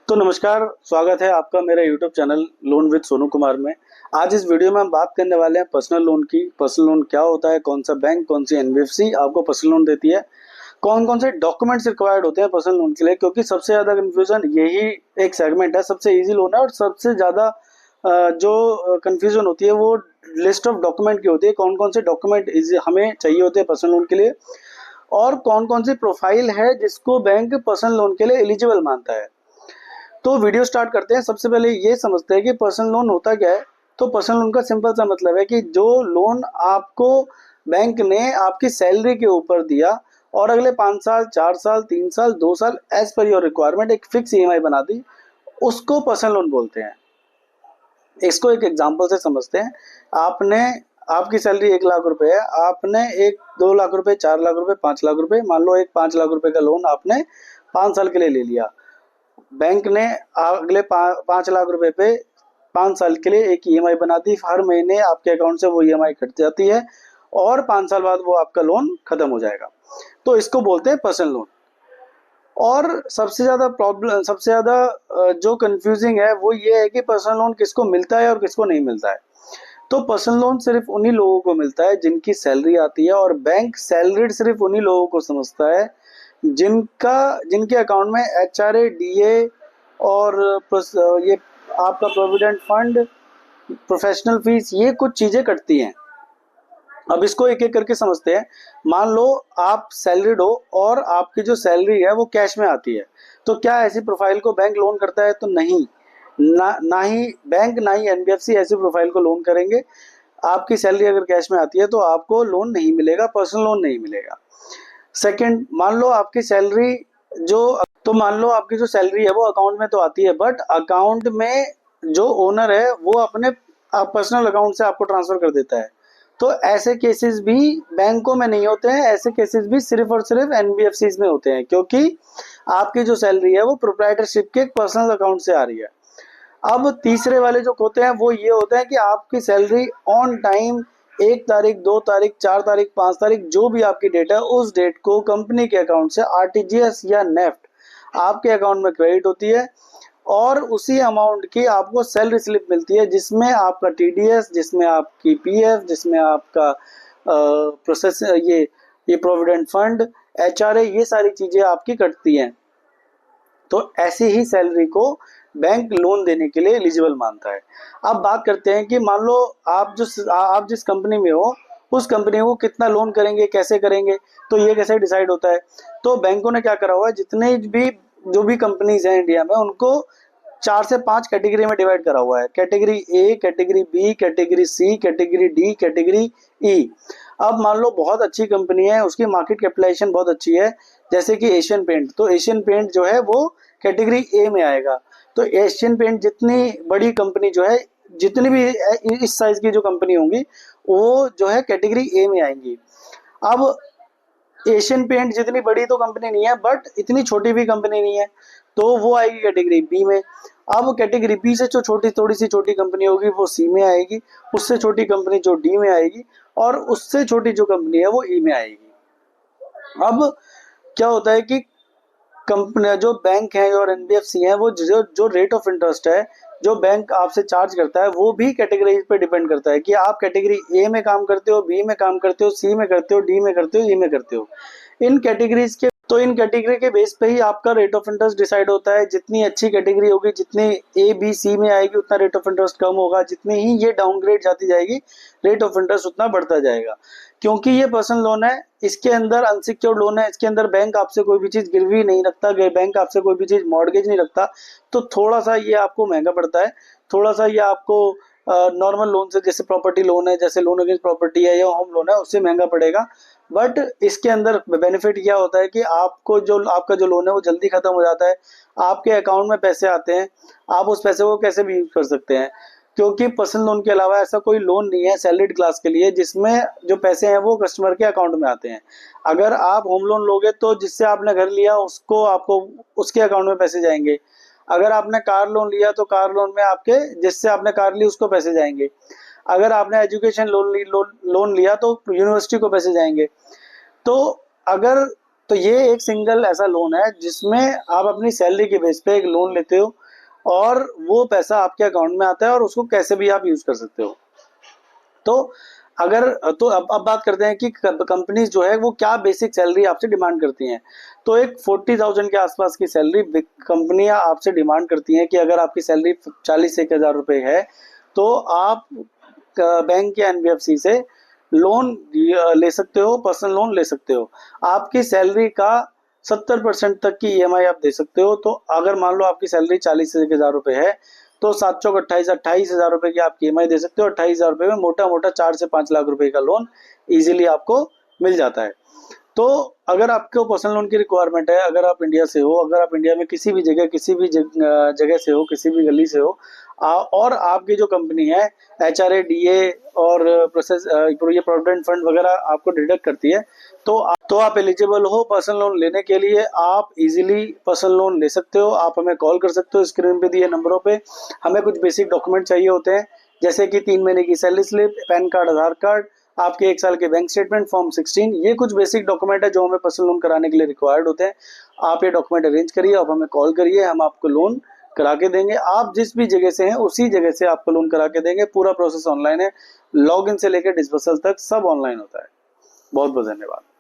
तो नमस्कार, स्वागत है आपका मेरा YouTube channel loan with Sonu Kumar में। आज इस वीडियो में हम बात करने वाले हैं पर्सनल लोन की। पर्सनल लोन क्या होता है, कौन सा बैंक, कौन सी एनबीएफसी आपको पर्सनल लोन देती है, कौन कौन से डॉक्यूमेंट्स रिक्वायर्ड होते हैं पर्सनल लोन के लिए, क्योंकि सबसे ज़्यादा कन्फ्यूजन यही एक सेगमेंट है। सबसे ईजी लोन है और सबसे ज़्यादा जो कन्फ्यूजन होती है वो लिस्ट ऑफ डॉक्यूमेंट की होती है। कौन कौन से डॉक्यूमेंट हमें चाहिए होते हैं पर्सनल लोन के लिए, और कौन कौन सी प्रोफाइल है जिसको बैंक पर्सनल लोन के लिए एलिजिबल मानता है। तो वीडियो स्टार्ट करते हैं। सबसे पहले ये समझते हैं कि पर्सनल लोन होता क्या है। तो पर्सनल लोन का सिंपल सा मतलब है कि जो लोन आपको बैंक ने आपकी सैलरी के ऊपर दिया और अगले 5 साल, 4 साल, 3 साल, 2 साल एज पर योर रिक्वायरमेंट एक फिक्स ईएमआई बना दी, उसको पर्सनल लोन बोलते हैं। इसको एक एग्जांपल से समझते हैं। आपने आपकी सैलरी 1 लाख रुपए है, आपने एक 2 लाख रुपए, 4 लाख रुपए, 5 लाख रुपए, मान लो एक 5 लाख रुपए का लोन आपने 5 साल के लिए ले लिया। बैंक ने अगले 5 लाख रुपए पे 5 साल के लिए एक ईएमआई बना दी। हर महीने आपके अकाउंट से वो ईएमआई कट जाती है और 5 साल बाद वो आपका लोन खत्म हो जाएगा। तो इसको बोलते हैं पर्सनल लोन। और सबसे ज़्यादा प्रॉब्लम, सबसे ज़्यादा जो कंफ्यूजिंग है वो ये है कि पर्सनल लोन किसको मिलता है और किसको नहीं मिलता है। तो पर्सनल लोन सिर्फ उन्हीं लोगों को मिलता है जिनकी सैलरी आती है, और बैंक सैलरीड सिर्फ उन्हीं लोगों को समझता है जिनका जिनके अकाउंट में एचआरए, डीए और ये आपका प्रोविडेंट फंड, प्रोफेशनल फीस, ये कुछ चीज़ें कटती हैं। अब इसको एक एक करके समझते हैं। मान लो आप सैलरीड हो और आपकी जो सैलरी है वो कैश में आती है, तो क्या ऐसी प्रोफाइल को बैंक लोन करता है? तो नहीं। ना ही बैंक ना ही एनबीएफसी ऐसी प्रोफाइल को लोन करेंगे। आपकी सैलरी अगर कैश में आती है तो आपको लोन नहीं मिलेगा, पर्सनल लोन नहीं मिलेगा। सेकंड, मान लो आपकी सैलरी जो तो मान लो आपकी जो सैलरी है वो अकाउंट में तो आती है, बट अकाउंट में जो ओनर है वो अपने पर्सनल अकाउंट से आपको ट्रांसफर कर देता है। तो ऐसे केसेस भी बैंकों में नहीं होते हैं, ऐसे केसेस भी सिर्फ और सिर्फ एनबीएफसी में होते हैं, क्योंकि आपकी जो सैलरी है वो प्रोप्राइटरशिप के एक पर्सनल अकाउंट से आ रही है। अब तीसरे वाले जो होते हैं वो ये होते हैं कि आपकी सैलरी ऑन टाइम 1 तारीख, 2 तारीख, 4 तारीख, 5 तारीख, जो भी आपकी डेट है उस डेट को कंपनी के अकाउंट से आरटीजीएस या नेफ्ट आपके अकाउंट में क्रेडिट होती है, और उसी अमाउंट की आपको सैलरी स्लिप मिलती है जिसमें आपका टीडीएस, जिसमें आपकी पीएफ, जिसमें आपका प्रोसेस ये प्रोविडेंट फंड, एचआरए, ये सारी चीजें आपकी कटती हैं। तो ऐसी ही सैलरी को बैंक लोन देने के लिए एलिजिबल मानता है। अब बात करते हैं कि मान लो आप जिस कंपनी में हो उस कंपनी को कितना लोन करेंगे, कैसे करेंगे, तो ये कैसे डिसाइड होता है। तो बैंकों ने क्या करा हुआ है, जितने भी जो भी कंपनीज हैं इंडिया में उनको 4 से 5 कैटेगरी में डिवाइड करा हुआ है। Category A, category B, category C, category D, category E. अब मान लो बहुत अच्छी कंपनी है, उसकी मार्केट कैपिटलाइजेशन बहुत अच्छी है, जैसे कि एशियन पेंट। तो एशियन पेंट जो है वो कैटेगरी ए में आएगा। तो एशियन पेंट जितनी बड़ी कंपनी जो है, जितनी भी इस साइज की जो कंपनी होंगी वो जो है कैटेगरी ए में आएंगी। अब एशियन पेंट जितनी बड़ी तो कंपनी नहीं है, बट इतनी छोटी भी कंपनी नहीं है, तो वो आएगी कैटेगरी बी में। अब कैटेगरी बी से जो थोड़ी सी छोटी कंपनी होगी वो सी में आएगी, उससे छोटी कंपनी जो डी में आएगी, और उससे छोटी जो कंपनी है वो ई में आएगी। अब क्या होता है कि कंपनी जो बैंक है और एनबीएफसी है वो जो रेट ऑफ इंटरेस्ट है जो बैंक आपसे चार्ज करता है वो भी कैटेगरी पे डिपेंड करता है कि आप कैटेगरी ए में काम करते हो, बी में काम करते हो, सी में करते हो, डी में करते हो, ई में करते हो। इन कैटेगरी के बेस पे ही आपका रेट ऑफ इंटरेस्ट डिसाइड होता है। जितनी अच्छी कैटेगरी होगी, जितनी ए बी सी में आएगी, उतना रेट ऑफ इंटरेस्ट कम होगा। जितनी ही ये डाउनग्रेड जाती जाएगी रेट ऑफ इंटरेस्ट उतना बढ़ता जाएगा। क्योंकि ये पर्सनल लोन है, इसके अंदर अनसिक्योर्ड लोन है, इसके अंदर बैंक आपसे कोई भी चीज गिरवी नहीं रखता, बैंक आपसे कोई भी चीज मॉर्गेज नहीं रखता, तो थोड़ा सा ये आपको महंगा पड़ता है। थोड़ा सा ये आपको नॉर्मल लोन से, जैसे प्रॉपर्टी लोन है, जैसे लोन अगेंस्ट प्रॉपर्टी है या होम लोन है, उससे महंगा पड़ेगा। बट इसके अंदर बेनिफिट क्या होता है कि आपका जो लोन है वो जल्दी खत्म हो जाता है, आपके अकाउंट में पैसे आते हैं, आप उस पैसे को कैसे भी यूज कर सकते हैं। क्योंकि पर्सनल लोन के अलावा ऐसा कोई लोन नहीं है सैलरीड क्लास के लिए जिसमें जो पैसे हैं वो कस्टमर के अकाउंट में आते हैं। अगर आप होम लोन लोगे तो जिससे आपने घर लिया उसको आपको उसके अकाउंट में पैसे जाएंगे। अगर आपने कार लोन लिया तो कार लोन में आपके जिससे आपने कार ली उसको पैसे जाएंगे। अगर आपने एजुकेशन लोन लिया तो यूनिवर्सिटी को पैसे जाएंगे। तो अगर तो ये एक सिंगल ऐसा लोन है जिसमें आप अपनी सैलरी के बेस पे एक लोन लेते हो और वो पैसा आपके अकाउंट में आता है और उसको कैसे भी आप यूज कर सकते हो। तो अगर तो अब बात करते हैं कि कंपनीज जो है वो क्या बेसिक सैलरी आपसे डिमांड करती हैं। तो एक 40,000 के आसपास की सैलरी कंपनियां आपसे डिमांड करती हैं कि अगर आपकी सैलरी 40 से 1,000 रुपए है तो आप बैंक या एनबीएफसी से लोन ले सकते हो, पर्सनल लोन ले सकते हो। आपकी सैलरी का 70% तक की ईएमआई आप दे सकते हो। तो अगर मान लो आपकी सैलरी 40 से 1,000 रुपए है तो 7 चौक 28,000 रुपए की आप ईएमआई दे सकते हो। 28,000 रुपए में मोटा मोटा 4 से 5 लाख रुपए का लोन इजीली आपको मिल जाता है। तो अगर आपको पर्सनल लोन की रिक्वायरमेंट है, अगर आप इंडिया से हो, अगर आप इंडिया में किसी भी जगह जगह से हो, किसी भी गली से हो, और आपकी जो कंपनी है एचआरए डीए और प्रोसेस ये प्रोविडेंट फंड वगैरह आपको डिडक्ट करती है तो आप एलिजिबल हो पर्सनल लोन लेने के लिए। आप इजीली पर्सनल लोन ले सकते हो। आप हमें कॉल कर सकते हो स्क्रीन पे दिए नंबरों पे। हमें कुछ बेसिक डॉक्यूमेंट चाहिए होते हैं जैसे कि 3 महीने की सैलरी स्लिप, पैन कार्ड, आधार कार्ड, आपके 1 साल के बैंक स्टेटमेंट, फॉर्म 16। ये कुछ बेसिक डॉक्यूमेंट है जो हमें पर्सनल लोन कराने के लिए रिक्वायर्ड होते हैं। आप ये डॉक्यूमेंट अरेंज करिए, आप हमें कॉल करिए, हम आपको लोन करा के देंगे। आप जिस भी जगह से हैं उसी जगह से आपको लोन करा के देंगे। पूरा प्रोसेस ऑनलाइन है, लॉग इन से लेकर डिस्बर्सल तक सब ऑनलाइन होता है। बहुत बहुत धन्यवाद।